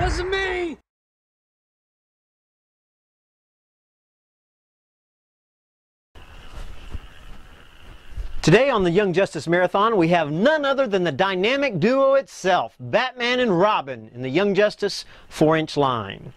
because of me! Today on the Young Justice Marathon, we have none other than the dynamic duo itself, Batman and Robin, in the Young Justice 4-inch line.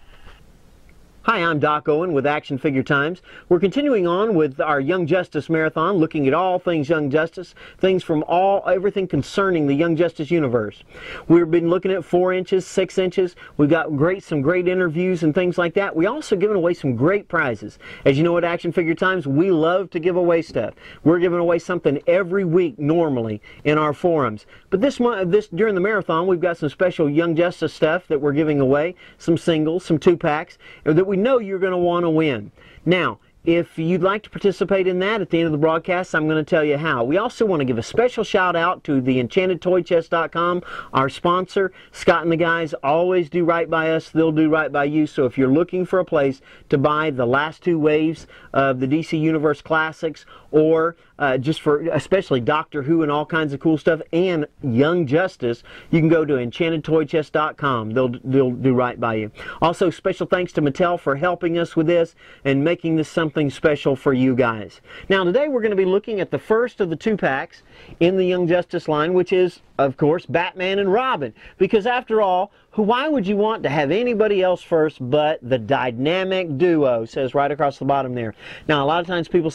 Hi, I'm Doc Owen with Action Figure Times. We're continuing on with our Young Justice Marathon, looking at all things Young Justice, things from everything concerning the Young Justice universe. We've been looking at 4 inches, 6 inches. We've got some great interviews and things like that. We also giving away some great prizes. As you know at Action Figure Times, we love to give away stuff. We're giving away something every week normally in our forums. But during the marathon, we've got some special Young Justice stuff that we're giving away, some singles, some 2-packs, that we know you're going to want to win. Now, if you'd like to participate in that at the end of the broadcast, I'm going to tell you how. We also want to give a special shout out to the EnchantedToyChest.com, our sponsor. Scott and the guys always do right by us. They'll do right by you. So if you're looking for a place to buy the last 2 waves of the DC Universe Classics, or just for especially Doctor Who and all kinds of cool stuff, and Young Justice, you can go to EnchantedToyChest.com. They'll do right by you. Also, special thanks to Mattel for helping us with this and making this something special for you guys. Now, today we're going to be looking at the first of the 2-packs in the Young Justice line, which is, of course, Batman and Robin. Because after all, why would you want to have anybody else first but the dynamic duo? Says right across the bottom there. Now, a lot of times people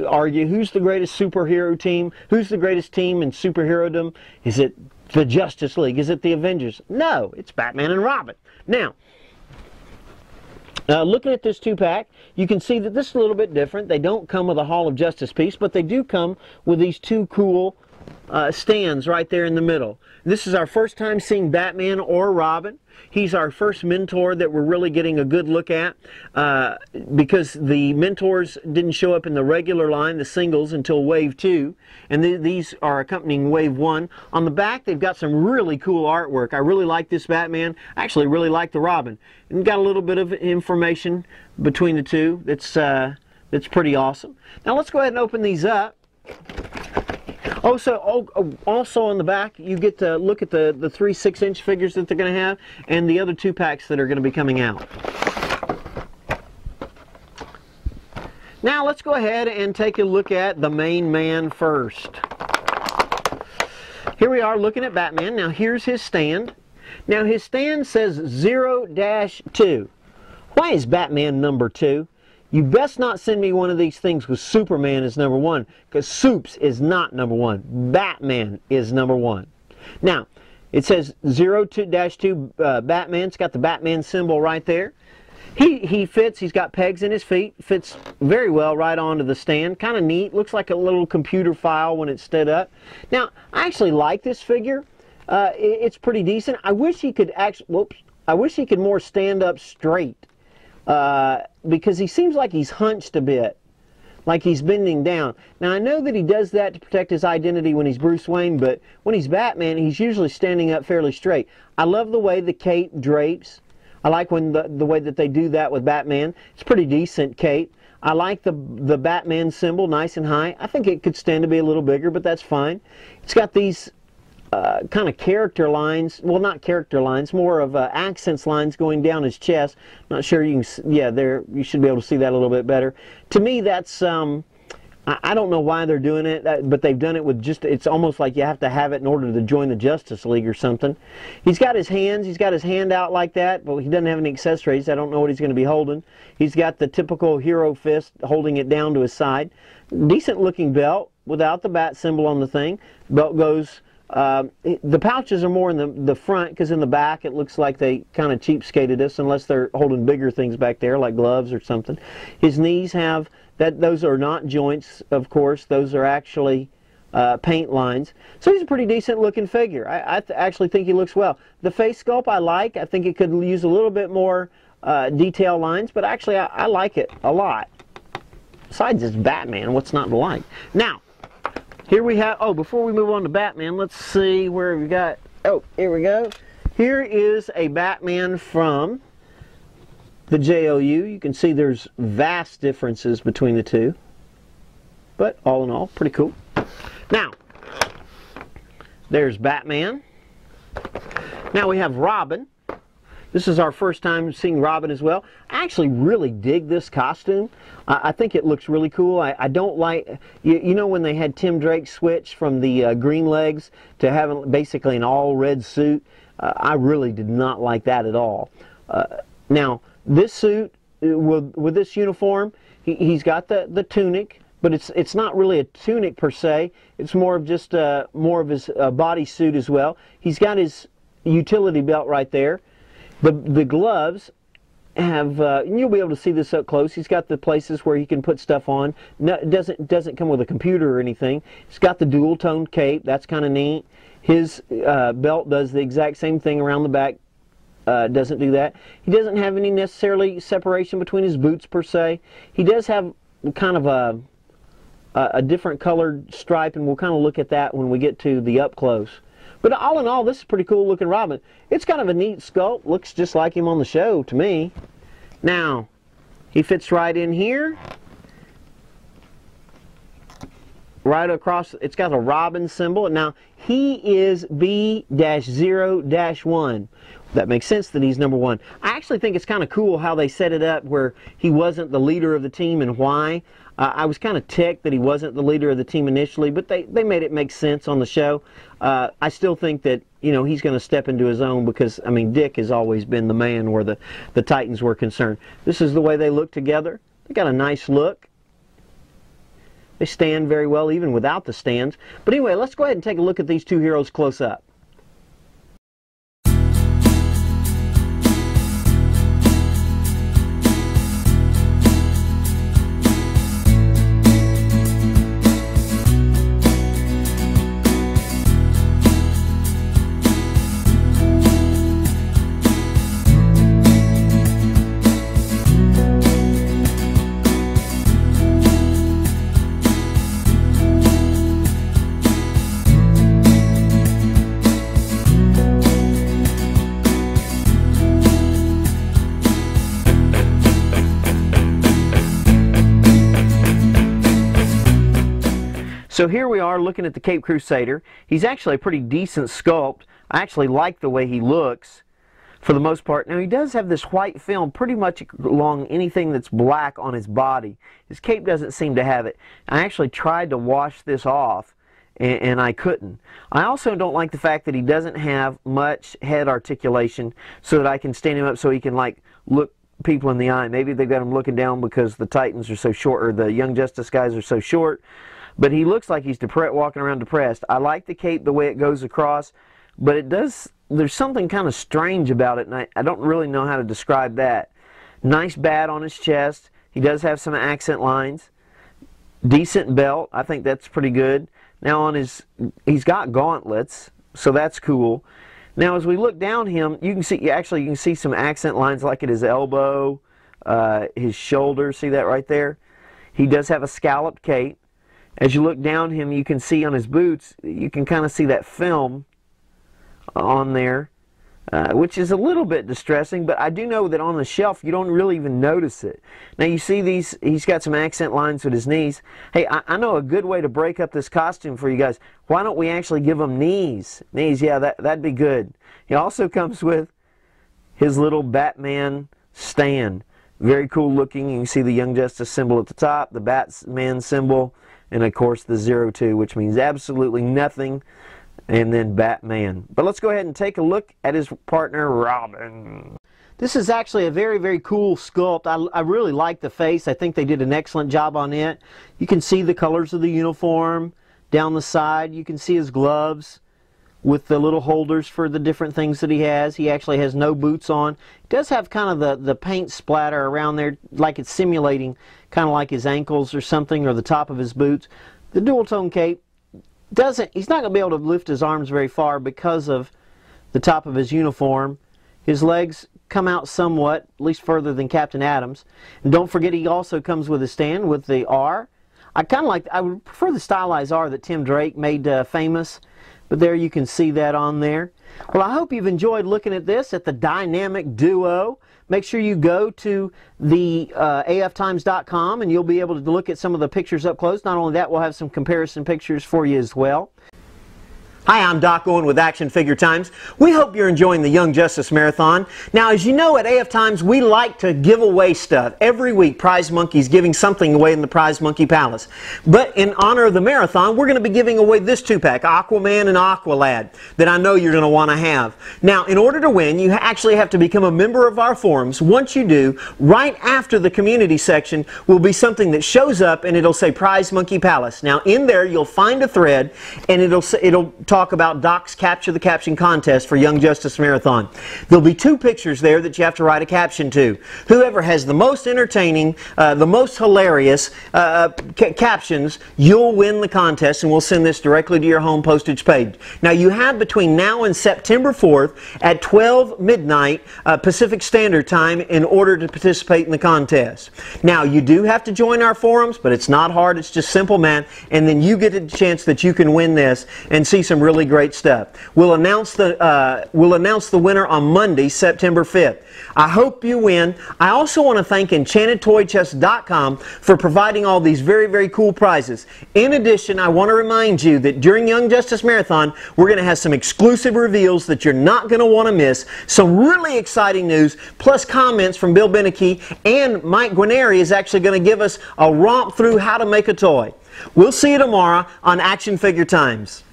argue, who's the greatest superhero team? Who's the greatest team in superherodom? Is it the Justice League? Is it the Avengers? No, it's Batman and Robin. Now, looking at this 2-pack, you can see that this is a little bit different. They don't come with a Hall of Justice piece, but they do come with these 2 cool stands right there in the middle. This is our first time seeing Batman or Robin. He's our first mentor that we're really getting a good look at because the mentors didn't show up in the regular line, the singles, until Wave 2, and these are accompanying Wave 1. On the back, they've got some really cool artwork. I really like this Batman. I actually really like the Robin. And got a little bit of information between the two that's pretty awesome. Now let's go ahead and open these up. Also on the back, you get to look at the 3 6-inch figures that they're going to have, and the other 2-packs that are going to be coming out. Now let's go ahead and take a look at the main man first. Here we are looking at Batman. Now here's his stand. Now his stand says 0-2. Why is Batman number 2? You best not send me one of these things with Superman is number 1, because Supes is not number 1. Batman is number 1. Now, it says 0-2 Batman. It's got the Batman symbol right there. He fits, he's got pegs in his feet, fits very well right onto the stand. Kind of neat, looks like a little computer file when it's stood up. Now, I actually like this figure. It's pretty decent. I wish he could more stand up straight. Because he seems like he's hunched a bit, like he's bending down. Now, I know that he does that to protect his identity when he's Bruce Wayne, but when he's Batman, he's usually standing up fairly straight. I love the way the cape drapes. I like when the way that they do that with Batman. It's a pretty decent cape. I like the Batman symbol, nice and high. I think it could stand to be a little bigger, but that's fine. It's got these kind of character lines, well, not character lines, more of accents lines going down his chest. Not sure you can, yeah, there, you should be able to see that a little bit better. To me, that's, I don't know why they're doing it, but they've done it with just, it's almost like you have to have it in order to join the Justice League or something. He's got his hand out like that, but he doesn't have any accessories. I don't know what he's going to be holding. He's got the typical hero fist holding it down to his side. Decent looking belt without the bat symbol on the thing. Belt goes, the pouches are more in the front, because in the back it looks like they kind of cheapskated us, unless they're holding bigger things back there like gloves or something. His knees have those are not joints, of course. Those are actually paint lines. So he's a pretty decent looking figure. I actually think he looks well. The face sculpt I like. I think it could use a little bit more detail lines, but actually I like it a lot. Besides, it's Batman. What's not to like? Now, here we have, before we move on to Batman, let's see where we got, here we go. Here is a Batman from the JLU. You can see there's vast differences between the two, but all in all, pretty cool. Now, there's Batman. Now we have Robin. This is our first time seeing Robin as well. I actually really dig this costume. I think it looks really cool. I don't like, you know when they had Tim Drake switch from the green legs to having basically an all red suit? I really did not like that at all. Now, this suit, with this uniform, he's got the tunic, but it's not really a tunic per se. It's more of just more of his body suit as well. He's got his utility belt right there. The gloves have, and you'll be able to see this up close. He's got the places where he can put stuff on. No, it doesn't come with a computer or anything. He's got the dual-toned cape. That's kind of neat. His belt does the exact same thing around the back. Doesn't do that. He doesn't have any necessarily separation between his boots per se. He does have kind of a different colored stripe, and we'll kind of look at that when we get to the up close. But all in all, this is a pretty cool looking Robin. It's kind of a neat sculpt. Looks just like him on the show to me. Now, he fits right in here. Right across, it's got a Robin symbol. Now, he is B-0-1. That makes sense that he's number 1. I actually think it's kind of cool how they set it up where he wasn't the leader of the team and why. I was kind of ticked that he wasn't the leader of the team initially, but they made it make sense on the show. I still think that, you know, he's going to step into his own because, I mean, Dick has always been the man where the Titans were concerned. This is the way they look together. They got a nice look. They stand very well even without the stands. But anyway, let's go ahead and take a look at these two heroes close up. So here we are looking at the Caped Crusader. He's actually a pretty decent sculpt. I actually like the way he looks for the most part. Now he does have this white film pretty much along anything that's black on his body. His cape doesn't seem to have it. I actually tried to wash this off and I couldn't. I also don't like the fact that he doesn't have much head articulation so that I can stand him up so he can like look people in the eye. Maybe they've got him looking down because the Titans are so short, or the Young Justice guys are so short. But he looks like he's walking around depressed. I like the cape the way it goes across, but it does, there's something kind of strange about it, and I don't really know how to describe that. Nice bat on his chest. He does have some accent lines. Decent belt. I think that's pretty good. Now on his, he's got gauntlets, so that's cool. Now as we look down him, you can see, actually you can see some accent lines like at his elbow, his shoulder. See that right there? He does have a scalloped cape. As you look down him, you can see on his boots, you can kind of see that film on there, which is a little bit distressing, but I do know that on the shelf you don't really even notice it. Now you see these, he's got some accent lines with his knees. Hey, I know a good way to break up this costume for you guys. Why don't we actually give him knees? Knees, yeah, that'd be good. He also comes with his little Batman stand. Very cool looking. You can see the Young Justice symbol at the top, the Batman symbol, and of course the 02, which means absolutely nothing, and then Batman. But let's go ahead and take a look at his partner, Robin. This is actually a very, very cool sculpt. I really like the face. I think they did an excellent job on it. You can see the colors of the uniform down the side. You can see his gloves with the little holders for the different things that he has. He actually has no boots on. He does have kind of the paint splatter around there, like it's simulating kind of like his ankles or something, or the top of his boots. The dual-tone cape he's not going to be able to lift his arms very far because of the top of his uniform. His legs come out somewhat, at least further than Captain Adams. And don't forget he also comes with a stand with the R. I would prefer the stylized R that Tim Drake made famous. But there you can see that on there. Well, I hope you've enjoyed looking at this, at the dynamic duo. Make sure you go to the aftimes.com and you'll be able to look at some of the pictures up close. Not only that, we'll have some comparison pictures for you as well. Hi, I'm Doc Owen with Action Figure Times. We hope you're enjoying the Young Justice Marathon. Now, as you know, at AF Times, we like to give away stuff. Every week, Prize Monkey's giving something away in the Prize Monkey Palace. But in honor of the marathon, we're going to be giving away this two-pack, Aquaman and Aqualad, that I know you're going to want to have. Now, in order to win, you actually have to become a member of our forums. Once you do, right after the community section will be something that shows up and it'll say Prize Monkey Palace. Now, in there, you'll find a thread and it'll talk about Doc's Capture the Caption contest for Young Justice Marathon. There'll be two pictures there that you have to write a caption to. Whoever has the most entertaining, the most hilarious captions, you'll win the contest, and we'll send this directly to your home postage page. Now, you have between now and September 4th at 12 midnight Pacific Standard Time in order to participate in the contest. Now, you do have to join our forums, but it's not hard. It's just simple math, and then you get a chance that you can win this and see some really great stuff. We'll announce the winner on Monday, September 5th. I hope you win. I also want to thank EnchantedToyChest.com for providing all these very, very cool prizes. In addition, I want to remind you that during Young Justice Marathon, we're going to have some exclusive reveals that you're not going to want to miss. Some really exciting news, plus comments from Bill Beneke, and Mike Guarneri is actually going to give us a romp through how to make a toy. We'll see you tomorrow on Action Figure Times.